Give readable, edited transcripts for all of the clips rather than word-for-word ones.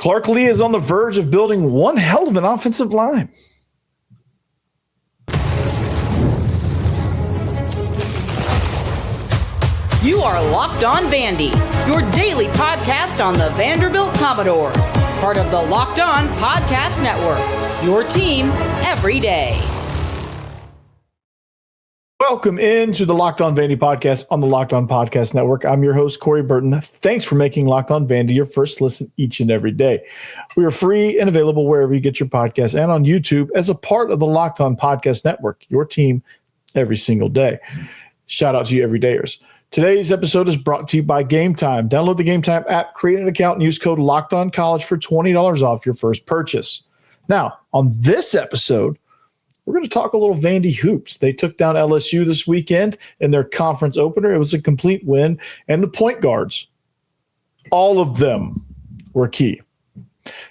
Clark Lee is on the verge of building one hell of an offensive line. You are Locked On Vandy, your daily podcast on the Vanderbilt Commodores. Part of the Locked On Podcast Network, your team every day. Welcome into the Locked On Vandy podcast on the Locked On Podcast Network. I'm your host, Corey Burton. Thanks for making Locked On Vandy your first listen each and every day. We are free and available wherever you get your podcasts and on YouTube as a part of the Locked On Podcast Network, your team every single day. Shout out to you everydayers. Today's episode is brought to you by Gametime. Download the Gametime app, create an account, and use code LOCKEDONCollege for $20 off your first purchase. Now, on this episode, we're going to talk a little Vandy hoops. They took down LSU this weekend in their conference opener. It was a complete win, and the point guards, all of them were key.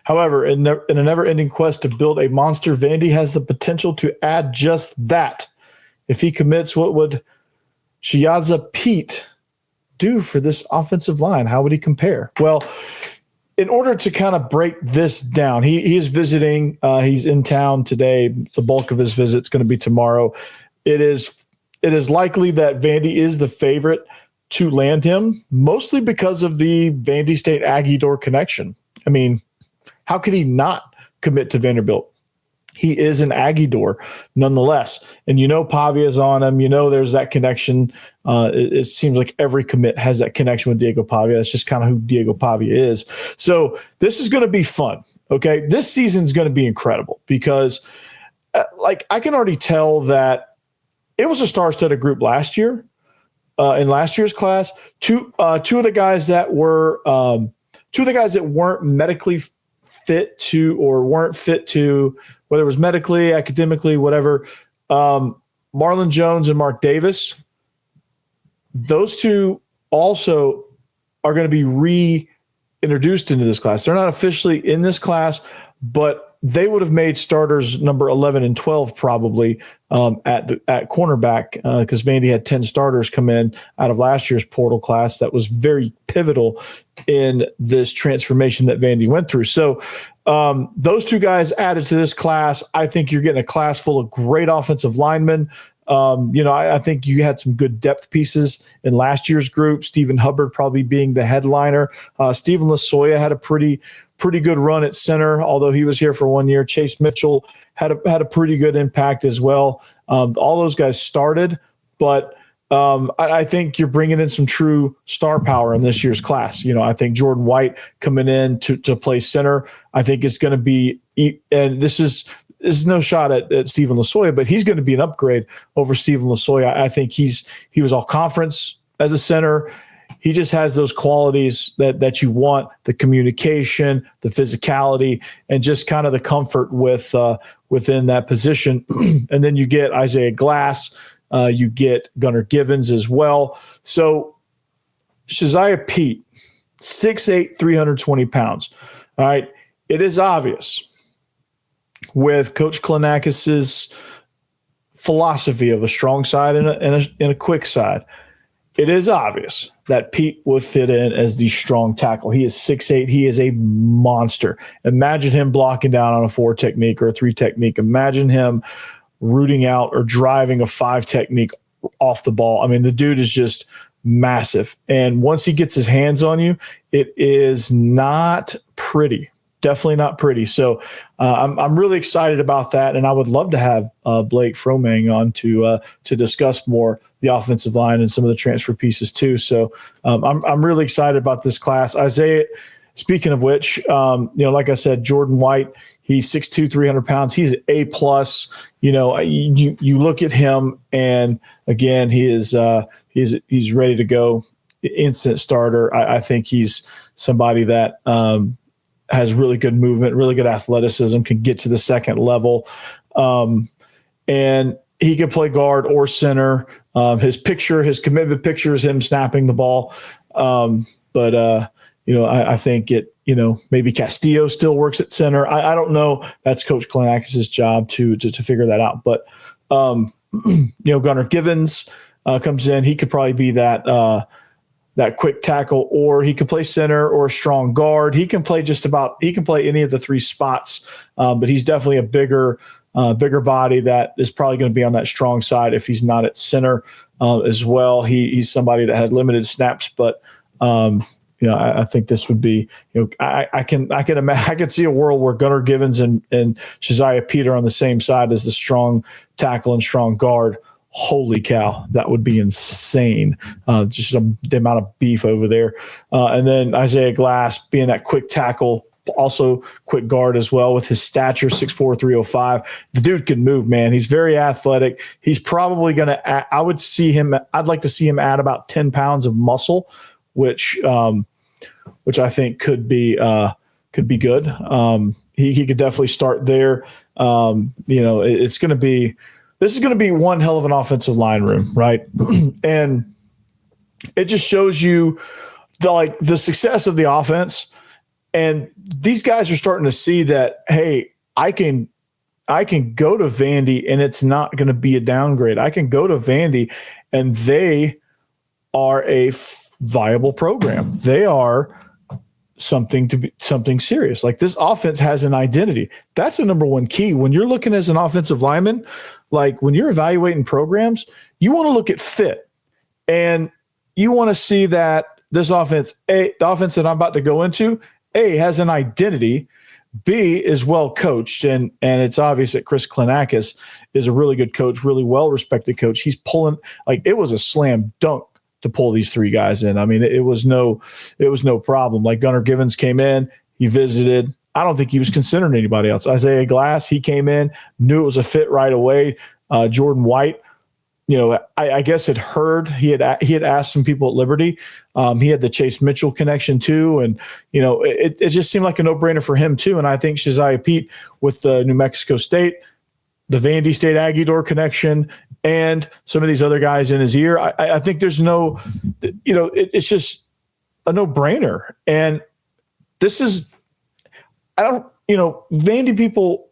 However, in a never-ending quest to build a monster, Vandy has the potential to add just that. If he commits, what would Shiyazh Pete do for this offensive line? How would he compare? Well, in order to kind of break this down, he is visiting. He's in town today. The bulk of his visit's going to be tomorrow. It is likely that Vandy is the favorite to land him, mostly because of the Vandy State Aggie door connection. I mean, how could he not commit to Vanderbilt? He is an Aggie door nonetheless. And Pavia's on him. There's that connection. It seems like every commit has that connection with Diego Pavia. That's just kind of who Diego Pavia is. So this is going to be fun, okay? This season is going to be incredible because, I can already tell that it was a star-studded group last year in last year's class. Two of the guys that weren't medically fit to or weren't fit to, whether it was medically, academically, whatever, Marlon Jones and Mark Davis, those two also are going to be reintroduced into this class. They're not officially in this class, but they would have made starters number 11 and 12 probably at cornerback because Vandy had 10 starters come in out of last year's portal class. That was very pivotal in this transformation that Vandy went through. So those two guys added to this class. I think you're getting a class full of great offensive linemen. I think you had some good depth pieces in last year's group. Stephen Hubbard probably being the headliner. Stephen Lasoya had a pretty good run at center, although he was here for 1 year. Chase Mitchell had a pretty good impact as well. All those guys started, but I think you're bringing in some true star power in this year's class. I think Jordan White coming in to play center, I think is going to be, and this is no shot at Stephen Lasoya, but he's going to be an upgrade over Stephen Lasoya. I think he was all conference as a center. He just has those qualities that you want: the communication, the physicality, and just kind of the comfort within that position. And then you get Isaiah Glass, you get Gunnar Givens as well. So Shiyazh Pete, 6'8", 320 pounds. All right, it is obvious with Coach Klenakis's philosophy of a strong side and a quick side. It is obvious that Pete would fit in as the strong tackle. He is 6'8". He is a monster. Imagine him blocking down on a 4 technique or a 3 technique. Imagine him rooting out or driving a 5 technique off the ball. I mean, the dude is just massive. And once he gets his hands on you, it is not pretty. Definitely not pretty. So I'm really excited about that, and I would love to have Blake Fromang on to discuss more the offensive line and some of the transfer pieces too. So I'm really excited about this class. Isaiah, speaking of which, like I said, Jordan White, he's 6'2", 300 pounds. He's A+. You look at him, and again, he's ready to go, instant starter. I think he's somebody that has really good movement, really good athleticism, can get to the second level. And he can play guard or center. His commitment picture is him snapping the ball. I think maybe Castillo still works at center. I don't know. That's Coach Klenakis' job to figure that out. But, Gunnar Givens comes in. He could probably be that that quick tackle, or he can play center or strong guard. He can play any of the three spots, but he's definitely a bigger body that is probably going to be on that strong side if he's not at center as well. He's somebody that had limited snaps, but I think this would be, I can see a world where Gunnar Givens and Shiyazh Pete are on the same side as the strong tackle and strong guard. Holy cow, that would be insane. Just the amount of beef over there. And then Isaiah Glass being that quick tackle, also quick guard as well with his stature, 6'4", 305. The dude can move, man. He's very athletic. He's probably going to – I'd like to see him add about 10 pounds of muscle, which I think could be good. He could definitely start there. It's going to be – this is going to be one hell of an offensive line room, right? And it just shows you the success of the offense. And these guys are starting to see that, hey, I can go to Vandy and it's not going to be a downgrade. I can go to Vandy and they are a viable program. They are something serious. Like, this offense has an identity. That's the number one key. When you're looking as an offensive lineman, like when you're evaluating programs, you want to look at fit, and you want to see that this offense, the offense that I'm about to go into, A, has an identity, B, is well coached, and it's obvious that Chris Klinakis is a really good coach, really well-respected coach. He's pulling, it was a slam dunk to pull these three guys in. I mean, it was no problem. Like, Gunnar Givens came in, he visited. I don't think he was considering anybody else. Isaiah Glass, he came in, knew it was a fit right away. Jordan White, I guess had heard he had asked some people at Liberty. He had the Chase Mitchell connection too, and it just seemed like a no-brainer for him too. And I think Shiyazh Pete with the New Mexico State, the Vandy State Aggie Door connection, and some of these other guys in his ear, I think there's no, it's just a no-brainer. And this is, Vandy people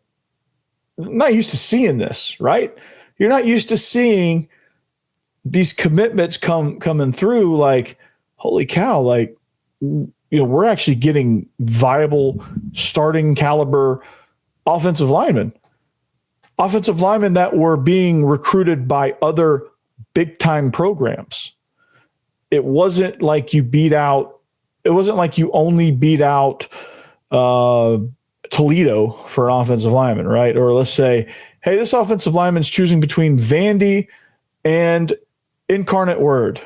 not used to seeing this, right? You're not used to seeing these commitments coming through. Like, holy cow! Like, we're actually getting viable starting caliber offensive linemen that were being recruited by other big time programs. It wasn't like you only beat out Toledo for an offensive lineman, right? Or let's say, hey, this offensive lineman's choosing between Vandy and Incarnate Word.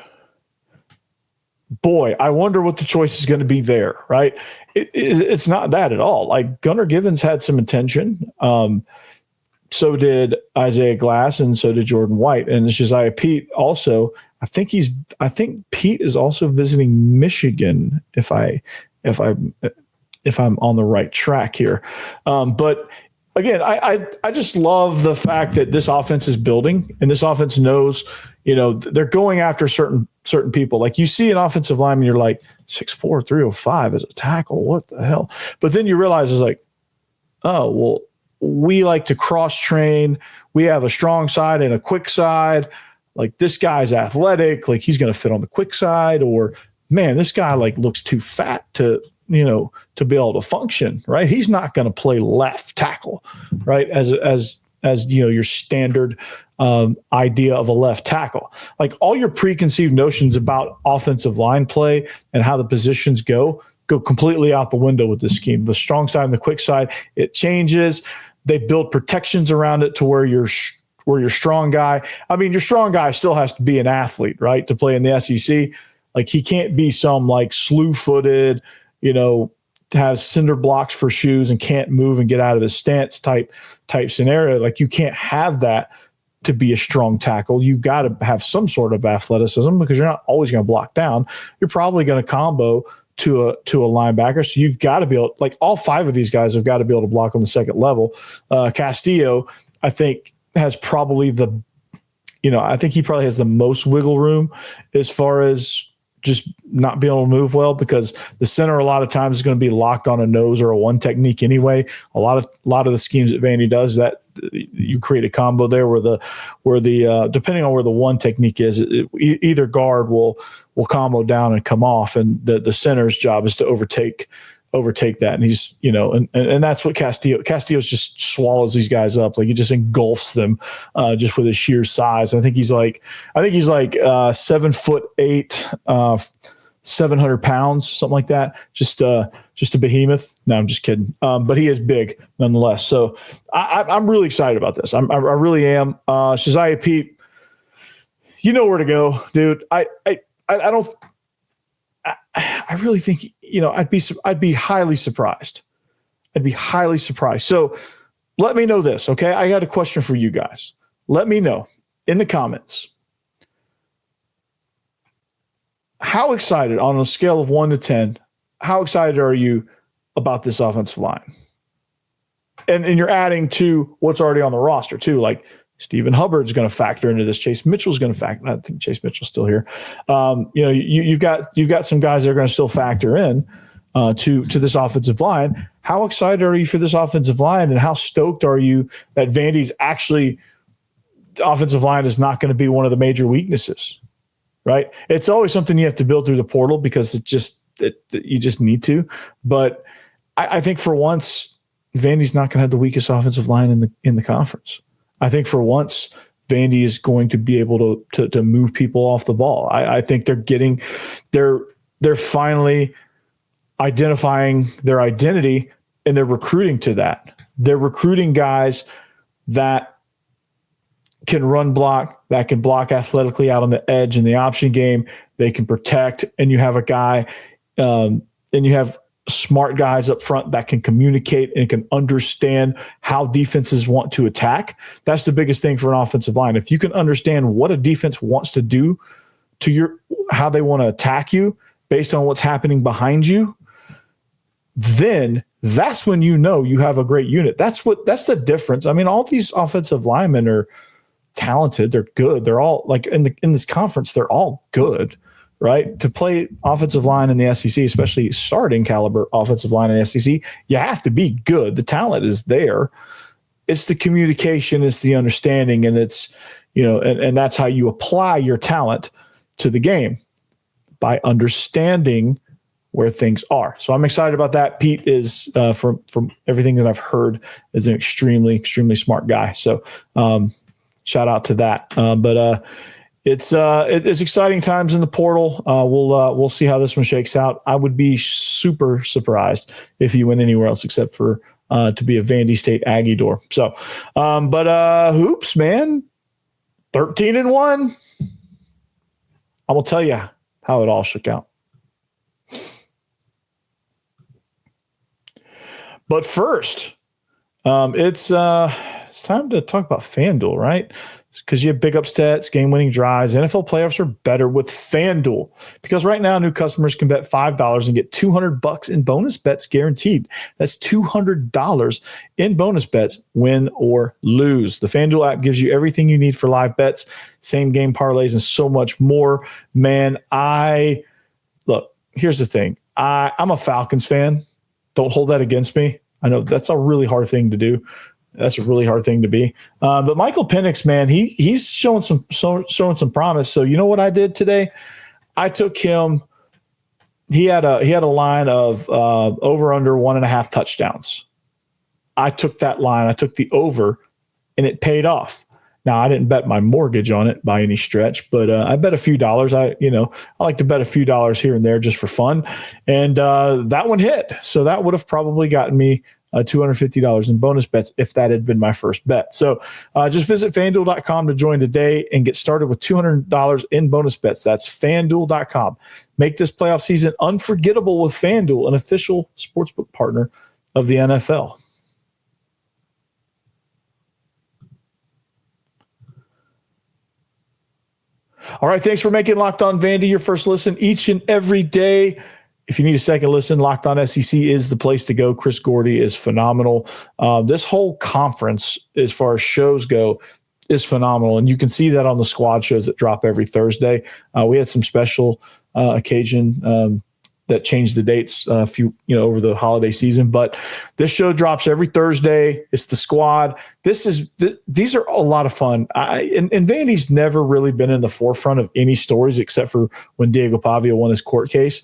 Boy, I wonder what the choice is going to be there, right? It's not that at all. Like, Gunnar Givens had some attention. So did Isaiah Glass, and so did Jordan White, and Shiyazh Pete also. I think Pete is also visiting Michigan, if I'm on the right track here. But again, I just love the fact that this offense is building, and this offense knows, they're going after certain people. Like, you see an offensive lineman, you're like 6'4", 305 as a tackle. What the hell? But then you realize it's like, oh, well, we like to cross train. We have a strong side and a quick side. Like, this guy's athletic. Like, he's going to fit on the quick side, or man, this guy looks too fat to be able to function, right? He's not going to play left tackle, right? As your standard idea of a left tackle. Like, all your preconceived notions about offensive line play and how the positions go completely out the window with this scheme. The strong side and the quick side, it changes. They build protections around it to where your strong guy, your strong guy still has to be an athlete, right? To play in the SEC. Like, he can't be some slew-footed, has cinder blocks for shoes and can't move and get out of his stance type scenario. Like, you can't have that to be a strong tackle. You got to have some sort of athleticism, because you're not always going to block down. You're probably going to combo to a linebacker. So you've got to be able, all five of these guys have got to be able to block on the second level. Castillo, I think, has probably I think he probably has the most wiggle room as far as just not being able to move well, because the center a lot of times is going to be locked on a nose or a one technique anyway. A lot of the schemes that Vandy does, that you create a combo there where the depending on where the one technique is, either guard will combo down and come off, and the center's job is to overtake that. And he's, and that's what Castillo's just swallows these guys up. Like, he just engulfs them just with his sheer size. I think he's like 7'8", 700 pounds, something like that. Just a behemoth. No, I'm just kidding. But he is big nonetheless. So I'm really excited about this. I really am. Shiyazh Pete, you know where to go, dude. I really think, I'd be highly surprised. So let me know this, okay? I got a question for you guys. Let me know in the comments. How excited, on a scale of 1 to 10, how excited are you about this offensive line? And you're adding to what's already on the roster too, like Stephen Hubbard's going to factor into this. Chase Mitchell's going to factor. I think Chase Mitchell's still here. You've got some guys that are going to still factor in to this offensive line. How excited are you for this offensive line, and how stoked are you that Vandy's offensive line is not going to be one of the major weaknesses? Right? It's always something you have to build through the portal because you just need to. But I think for once, Vandy's not going to have the weakest offensive line in the conference. I think for once, Vandy is going to be able to move people off the ball. I think they're finally identifying their identity, and they're recruiting to that. They're recruiting guys that can run block, that can block athletically out on the edge in the option game. They can protect, and you have a guy, and you have smart guys up front that can communicate and can understand how defenses want to attack. That's the biggest thing for an offensive line. If you can understand what a defense wants to do to how they want to attack you based on what's happening behind you, then that's when you have a great unit. That's the difference. I mean, all these offensive linemen are talented. They're good. They're all, like, in this conference, they're all good, right? To play offensive line in the SEC, especially starting caliber offensive line in the SEC, you have to be good. The talent is there. It's the communication, it's the understanding, and it's, and that's how you apply your talent to the game, by understanding where things are. So I'm excited about that. Pete is, from everything that I've heard, is an extremely, extremely smart guy. So, shout out to that. But it's exciting times in the portal. We'll see how this one shakes out. I would be super surprised if he went anywhere else except for to be a Vandy State Aggie door. So, but hoops, man, 13-1. I will tell you how it all shook out. But first, it's time to talk about FanDuel, right? Because you have big upsets, game-winning drives. NFL playoffs are better with FanDuel. Because right now, new customers can bet $5 and get $200 in bonus bets guaranteed. That's $200 in bonus bets, win or lose. The FanDuel app gives you everything you need for live bets, same-game parlays, and so much more. Man, look, here's the thing. I'm a Falcons fan. Don't hold that against me. I know that's a really hard thing to do. That's a really hard thing to be. But Michael Penix, man, he's showing some promise. So you know what I did today? I took him. He had a line of over under 1.5 touchdowns. I took that line. I took the over, and it paid off. Now, I didn't bet my mortgage on it by any stretch, but I bet a few dollars. I like to bet a few dollars here and there just for fun. And that one hit. So that would have probably gotten me $250 in bonus bets if that had been my first bet. So just visit FanDuel.com to join today and get started with $200 in bonus bets. That's FanDuel.com. Make this playoff season unforgettable with FanDuel, an official sportsbook partner of the NFL. All right, thanks for making Locked On Vandy your first listen each and every day. If you need a second listen, Locked On SEC is the place to go. Chris Gordy is phenomenal. This whole conference, as far as shows go, is phenomenal, and you can see that on the squad shows that drop every Thursday. We had some special occasion that changed the dates a few, over the holiday season. But this show drops every Thursday. It's the squad. These are a lot of fun. And Vandy's never really been in the forefront of any stories except for when Diego Pavia won his court case.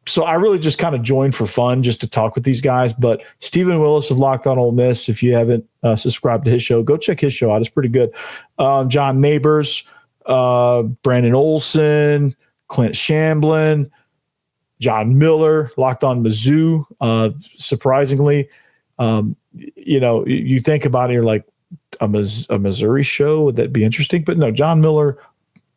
So I really just kind of joined for fun just to talk with these guys. But Stephen Willis of Locked On Ole Miss, if you haven't subscribed to his show, go check his show out. It's pretty good. John Neighbors, Brandon Olson, Clint Shamblin, John Miller, Locked On Mizzou. Surprisingly, you think about it, you're like, a Missouri show, would that be interesting? But no, John Miller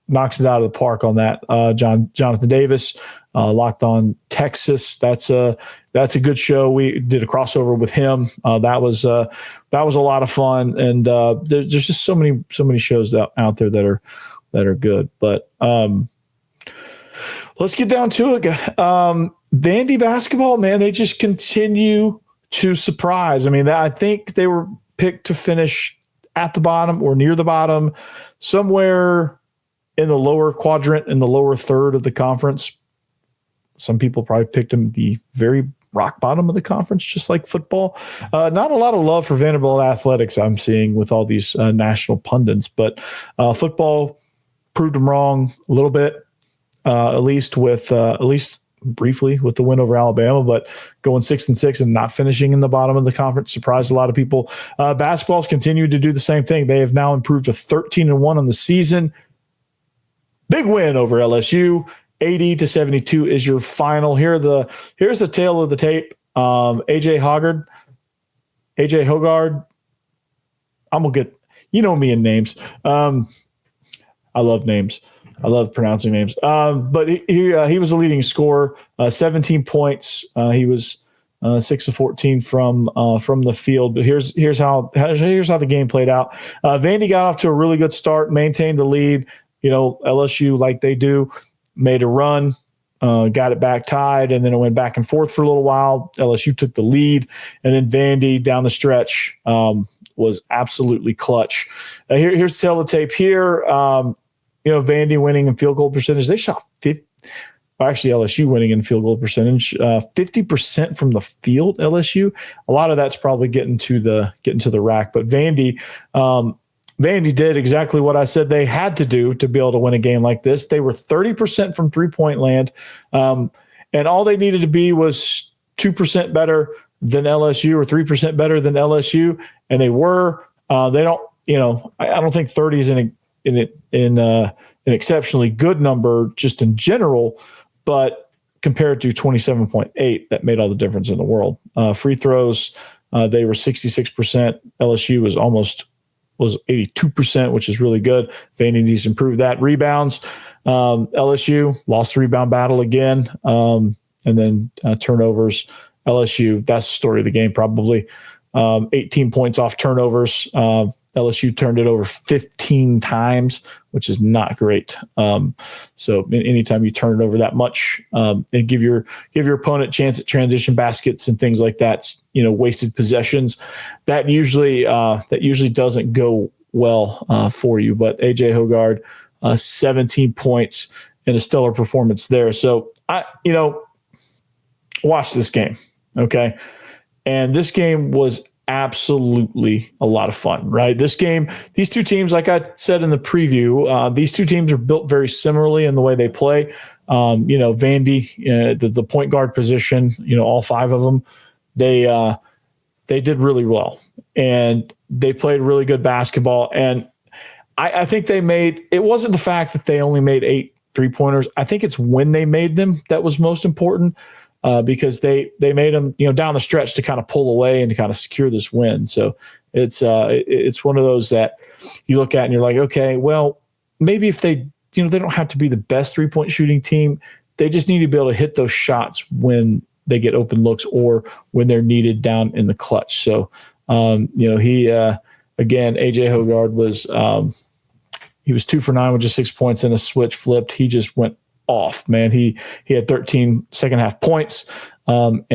knocks it out of the park on that. Jonathan Davis, Locked On Texas. That's a good show. We did a crossover with him. That was a lot of fun. And there's just so many shows out there that are good. But let's get down to it. Vandy basketball, man, they just continue to surprise. I mean, I think they were picked to finish at the bottom or near the bottom, somewhere in the lower quadrant, in the lower third of the conference. Some people probably picked them the very rock bottom of the conference, just like football. Not a lot of love for Vanderbilt athletics I'm seeing with all these national pundits, but football proved them wrong a little bit, at least briefly with the win over Alabama, but going 6-6 and not finishing in the bottom of the conference surprised a lot of people. Basketball's continued to do the same thing. They have now improved to 13-1 on the season. Big win over LSU. 80-72 is your final. Here's the tail of the tape. AJ Hoggard. I'm gonna get, me in names. I love names. I love pronouncing names. But he was a leading scorer, 17 points. He was 6 of 14 from the field. But here's how the game played out. Vandy got off to a really good start, maintained the lead. LSU, like they do, made a run, got it back tied, and then it went back and forth for a little while. LSU took the lead, and then Vandy down the stretch was absolutely clutch. Here's the tail of the tape here. Vandy winning in field goal percentage. They shot 50. Actually, LSU winning in field goal percentage, 50% from the field. LSU. A lot of that's probably getting to the rack, but Vandy did exactly what I said they had to do to be able to win a game like this. They were 30% from 3-point land, and all they needed to be was 2% better than LSU or 3% better than LSU, and they were. They don't. I don't think 30 is an exceptionally good number just in general, but compared to 27.8, that made all the difference in the world. Free throws, they were 66%. LSU was 82%, which is really good. Vandy needs to improve that. Rebounds, LSU lost the rebound battle again. And then turnovers, LSU, that's the story of the game probably. 18 points off turnovers. LSU turned it over 15 times, which is not great. So anytime you turn it over that much and give your opponent a chance at transition baskets and things like that, wasted possessions, that usually doesn't go well for you. But AJ Hoggard, 17 points and a stellar performance there. So watch this game, okay? And this game was absolutely a lot of fun, right? This game, these two teams, like I said in the preview, these two teams are built very similarly in the way they play. Vandy, the point guard position, all five of them, they did really well, and they played really good basketball. And I think it wasn't the fact that they only made 8 3-pointers. I think it's when they made them that was most important. Because they made them, down the stretch to kind of pull away and to kind of secure this win. So it's one of those that you look at and you're like, okay, well, maybe if they don't have to be the best 3-point shooting team. They just need to be able to hit those shots when they get open looks or when they're needed down in the clutch. So, he, again, AJ Hoggard he was 2 for 9 with just 6 points and a switch flipped. He just went off, man. He had 13 second half points, and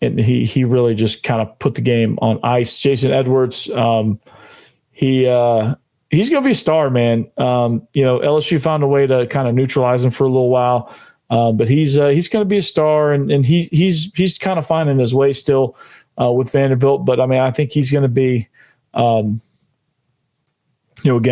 he really just kind of put the game on ice. Jason Edwards, he's going to be a star, man. LSU found a way to kind of neutralize him for a little while. But he's going to be a star, and he's kind of finding his way still with Vanderbilt. But I mean, I think he's going to be, again,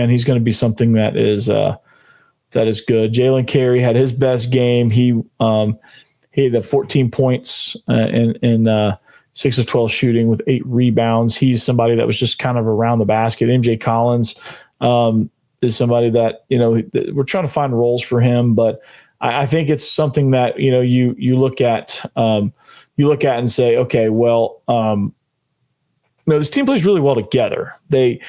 he's going to be something that is good. Jalen Carey had his best game. He had 14 points in 6 of 12 shooting with 8 rebounds. He's somebody that was just kind of around the basket. MJ Collins is somebody that, we're trying to find roles for him, but I think it's something that, you look at and say, okay, well, this team plays really well together. They're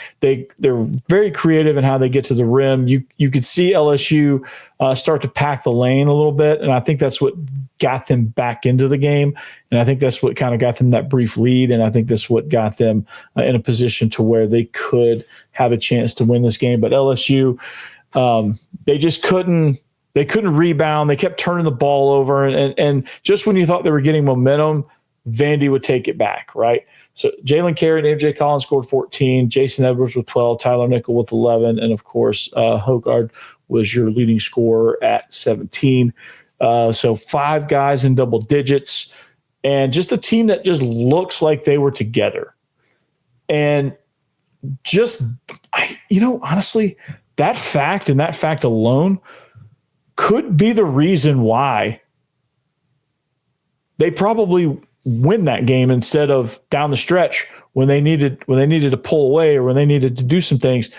very creative in how they get to the rim. You could see LSU start to pack the lane a little bit, and I think that's what got them back into the game. And I think that's what kind of got them that brief lead, and I think that's what got them in a position to where they could have a chance to win this game. But LSU, they just couldn't. They couldn't rebound. They kept turning the ball over, and just when you thought they were getting momentum, Vandy would take it back, right? So Jalen Carey and MJ Collins scored 14, Jason Edwards with 12, Tyler Nickel with 11, and of course, Hogard was your leading scorer at 17. So 5 guys in double digits, and just a team that just looks like they were together. And just, honestly, that fact and that fact alone could be the reason why they probably win that game instead of down the stretch when they needed to pull away or when they needed to do some things.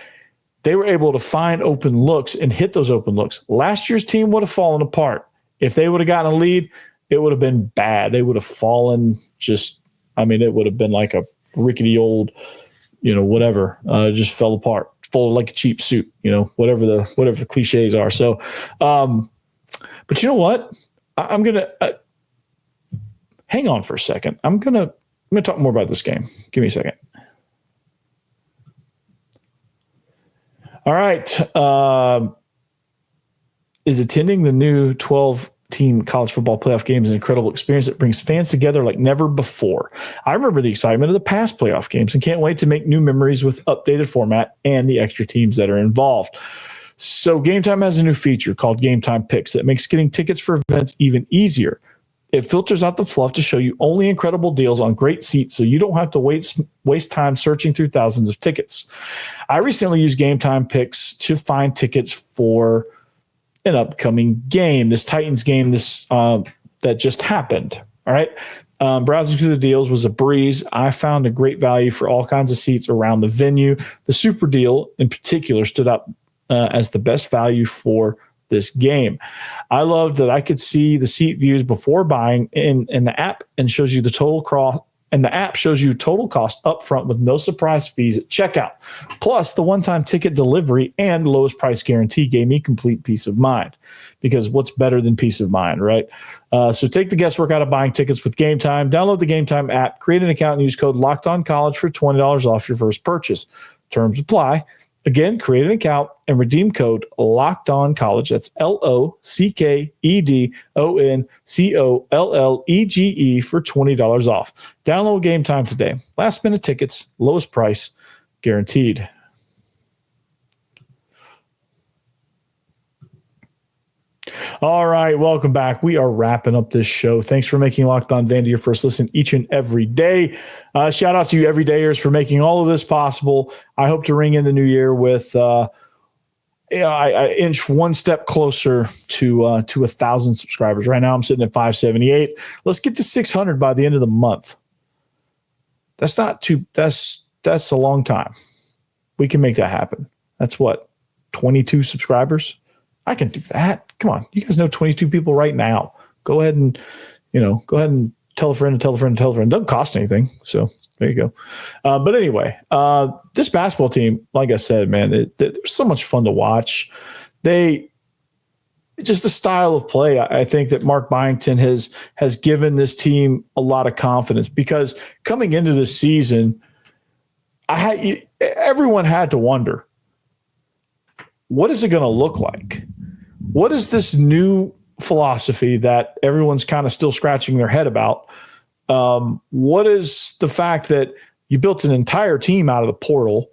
They were able to find open looks and hit those open looks. Last year's team would have fallen apart. If they would have gotten a lead, it would have been bad. They would have fallen it would have been like a rickety old, whatever, just fell apart. Folded like a cheap suit, whatever the cliches are. So, but you know what? I'm going to hang on for a second. I'm going to talk more about this game. Give me a second. All right. Is attending the new 12-team college football playoff games an incredible experience that brings fans together like never before. I remember the excitement of the past playoff games and can't wait to make new memories with updated format and the extra teams that are involved. So Gametime has a new feature called Gametime Picks that makes getting tickets for events even easier. It filters out the fluff to show you only incredible deals on great seats so you don't have to waste time searching through thousands of tickets. I recently used Gametime Picks to find tickets for an upcoming game, this Titans game, that just happened. All right. Browsing through the deals was a breeze. I found a great value for all kinds of seats around the venue. The super deal in particular stood out as the best value for this game. I loved that I could see the seat views before buying in the app and shows you the total cost. And the app shows you total cost up front with no surprise fees at checkout. Plus, the one-time ticket delivery and lowest price guarantee gave me complete peace of mind. Because what's better than peace of mind, right? So take the guesswork out of buying tickets with Gametime. Download the Gametime app, create an account, and use code LOCKEDONCollege for $20 off your first purchase. Terms apply. Again, create an account and redeem code LOCKEDONCollege. That's LOCKEDONCOLLEGE for $20 off. Download Gametime today. Last minute tickets, lowest price, guaranteed. All right, welcome back. We are wrapping up this show. Thanks for making Locked On Vandy your first listen each and every day. Shout out to you everydayers for making all of this possible. I hope to ring in the new year with, I inch one step closer to 1,000 subscribers. Right now I'm sitting at 578. Let's get to 600 by the end of the month. That's a long time. We can make that happen. That's what, 22 subscribers? I can do that. Come on. You guys know 22 people right now. Go ahead and tell a friend and tell a friend and tell a friend. It doesn't cost anything. So there you go. But anyway, this basketball team, like I said, man, they're so much fun to watch. Just the style of play. I think that Mark Byington has given this team a lot of confidence because coming into this season, everyone had to wonder, what is it going to look like? What is this new philosophy that everyone's kind of still scratching their head about? What is the fact that you built an entire team out of the portal?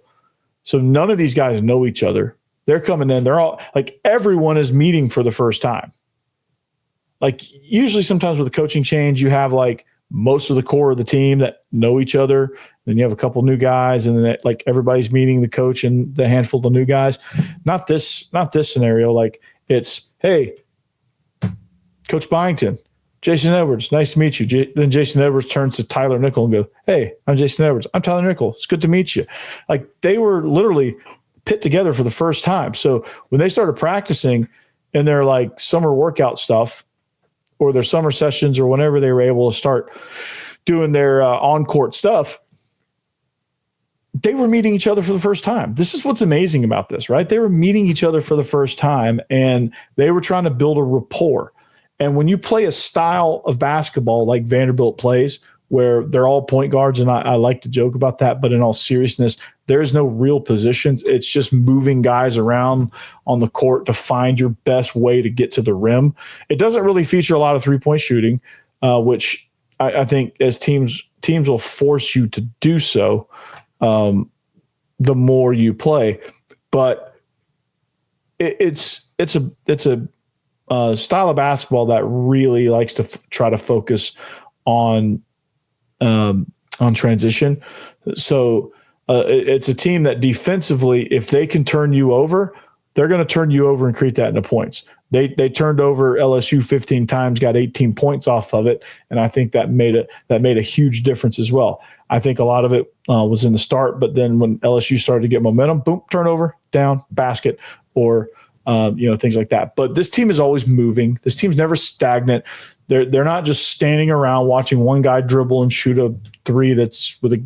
So none of these guys know each other. They're coming in. They're all like, everyone is meeting for the first time. like usually sometimes with a coaching change, you have like most of the core of the team that know each other. Then you have a couple new guys, and then like everybody's meeting the coach and the handful of new guys. Not this scenario. Like it's, hey, Coach Byington, Jason Edwards, nice to meet you. Then Jason Edwards turns to Tyler Nickel and goes, hey, I'm Jason Edwards. I'm Tyler Nickel. It's good to meet you. Like they were literally pit together for the first time. So when they started practicing in their like summer workout stuff or their summer sessions or whenever they were able to start doing their on-court stuff, they were meeting each other for the first time. This is what's amazing about this, right? They were meeting each other for the first time, and they were trying to build a rapport. And when you play a style of basketball like Vanderbilt plays, where they're all point guards, and I like to joke about that, but in all seriousness, there's no real positions. It's just moving guys around on the court to find your best way to get to the rim. It doesn't really feature a lot of three-point shooting, which I think as teams will force you to do so the more you play. But it's a style of basketball that really likes to try to focus on transition. So it's a team that defensively, if they can turn you over, they're going to turn you over and create that into points. They turned over LSU 15 times, got 18 points off of it, and I think that made a huge difference as well. I think a lot of it was in the start, but then when LSU started to get momentum, boom, turnover, down, basket, or things like that. But this team is always moving. This team's never stagnant. They're not just standing around watching one guy dribble and shoot a three that's with a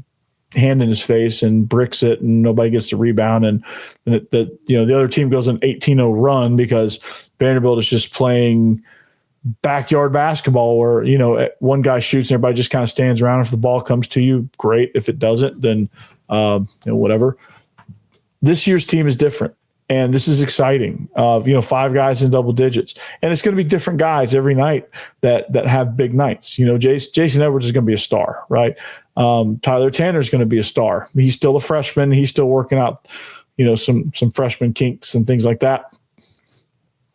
hand in his face and bricks it and nobody gets the rebound. And the other team goes an 18-0 run because Vanderbilt is just playing backyard basketball where, one guy shoots and everybody just kind of stands around. If the ball comes to you, great. If it doesn't, then whatever. This year's team is different. And this is exciting. 5 guys in double digits, and it's going to be different guys every night that have big nights. Jason Edwards is going to be a star, right? Tyler Tanner is going to be a star. He's still a freshman. He's still working out, some freshman kinks and things like that.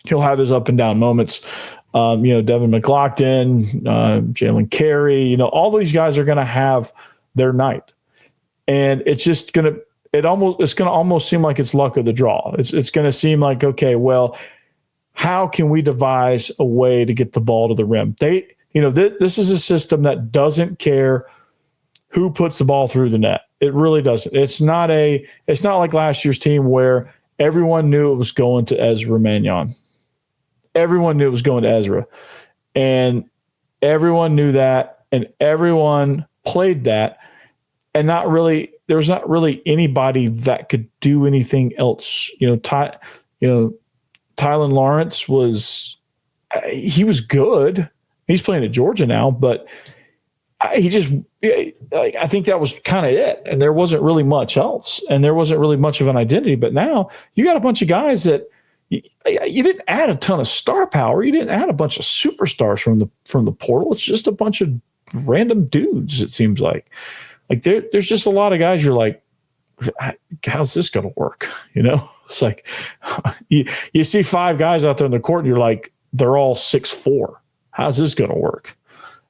He'll have his up and down moments. Devin McLaughlin, Jalen Carey, all these guys are going to have their night, and it's just going to. It's going to almost seem like it's luck of the draw. It's going to seem like, okay, well, how can we devise a way to get the ball to the rim? This is a system that doesn't care who puts the ball through the net. It really doesn't. It's not like last year's team where everyone knew it was going to Ezra Mannion. Everyone knew it was going to Ezra, and everyone knew that, and everyone played that, and there was not really anybody that could do anything else. Tylen Lawrence was good. He's playing at Georgia now, but I think that was kind of it. And there wasn't really much else, and there wasn't really much of an identity. But now you got a bunch of guys that you didn't add a ton of star power. You didn't add a bunch of superstars from the portal. It's just a bunch of random dudes. It seems like. Like there's just a lot of guys you're like, how's this going to work? It's like you see 5 guys out there in the court and you're like, they're all 6'4". How's this going to work?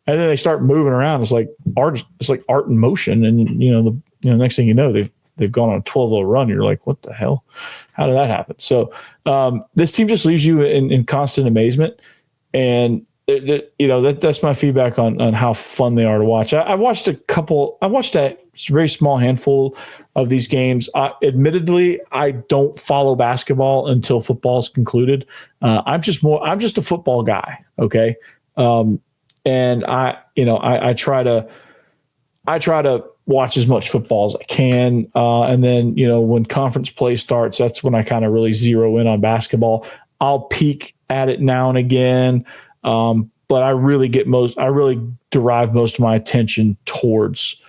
And then they start moving around. It's like art. It's like art in motion. And the next thing you know, they've gone on a 12-0 run. You're like, what the hell? How did that happen? So this team just leaves you in constant amazement. And that's my feedback on how fun they are to watch. I watched a very small handful of these games. Admittedly, I don't follow basketball until football is concluded. I'm just a football guy. Okay. And I try to watch as much football as I can. And then, when conference play starts, that's when I kind of really zero in on basketball. I'll peek at it now and again. But I really derive most of my attention towards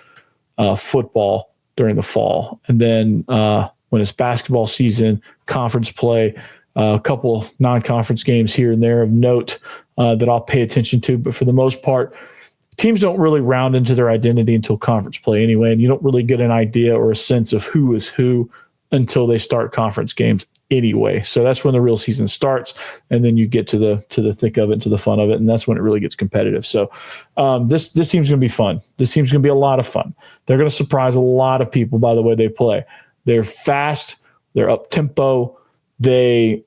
football during the fall. And then when it's basketball season, conference play, a couple non-conference games here and there of note that I'll pay attention to. But for the most part, teams don't really round into their identity until conference play anyway. And you don't really get an idea or a sense of who is who until they start conference games anyway. So that's when the real season starts, and then you get to the thick of it, to the fun of it, and that's when it really gets competitive. So this team's going to be fun. This team's going to be a lot of fun. They're going to surprise a lot of people by the way they play. They're fast. They're up tempo. They're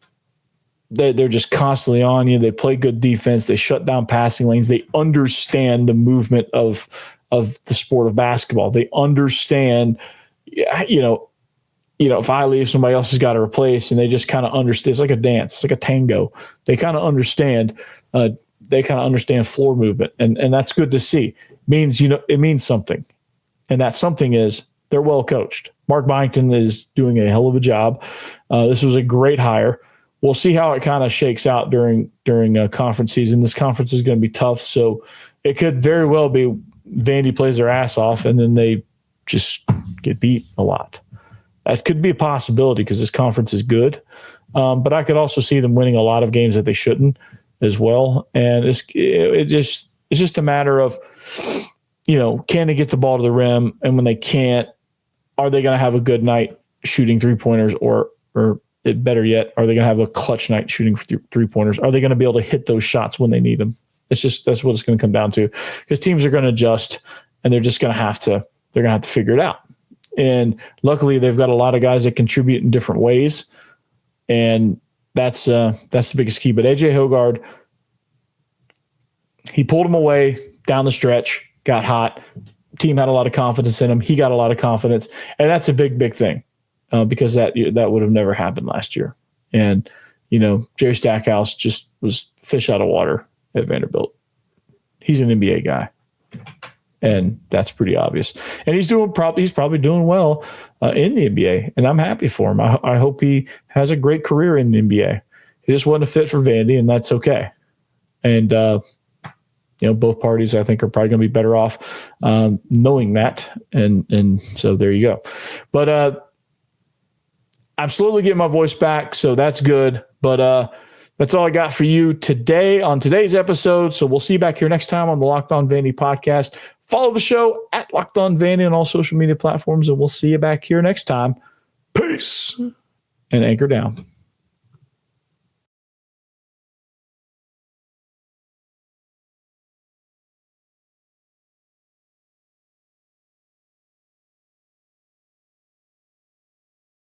just constantly on you. They play good defense. They shut down passing lanes. They understand the movement of the sport of basketball. They understand, if I leave, somebody else has got to replace, and they just kind of understand. It's like a dance. It's like a tango. They kind of understand. They kind of understand floor movement, and that's good to see. It means something, and that something is they're well coached. Mark Byington is doing a hell of a job. This was a great hire. We'll see how it kind of shakes out during conference season. This conference is going to be tough, so it could very well be Vandy plays their ass off, and then they just get beat a lot. That could be a possibility because this conference is good, but I could also see them winning a lot of games that they shouldn't as well. And it's just a matter of, can they get the ball to the rim, and when they can't, are they going to have a good night shooting 3-pointers, or better yet, are they going to have a clutch night shooting 3-pointers? Are they going to be able to hit those shots when they need them? That's what it's going to come down to, because teams are going to adjust, and they're just going to have to figure it out. And luckily they've got a lot of guys that contribute in different ways. And that's the biggest key. But AJ Hoggard, he pulled him away down the stretch, got hot. Team had a lot of confidence in him. He got a lot of confidence. And that's a big, big thing because that would have never happened last year. And, Jerry Stackhouse just was fish out of water at Vanderbilt. He's an NBA guy. And that's pretty obvious. And he's probably doing well in the NBA. And I'm happy for him. I hope he has a great career in the NBA. He just wasn't a fit for Vandy, and that's okay. And, both parties, I think, are probably going to be better off knowing that. And so there you go. But I'm slowly getting my voice back, so that's good. But that's all I got for you today on today's episode. So we'll see you back here next time on the Locked On Vandy podcast. Follow the show at Locked On Vandy on all social media platforms, and we'll see you back here next time. Peace and anchor down.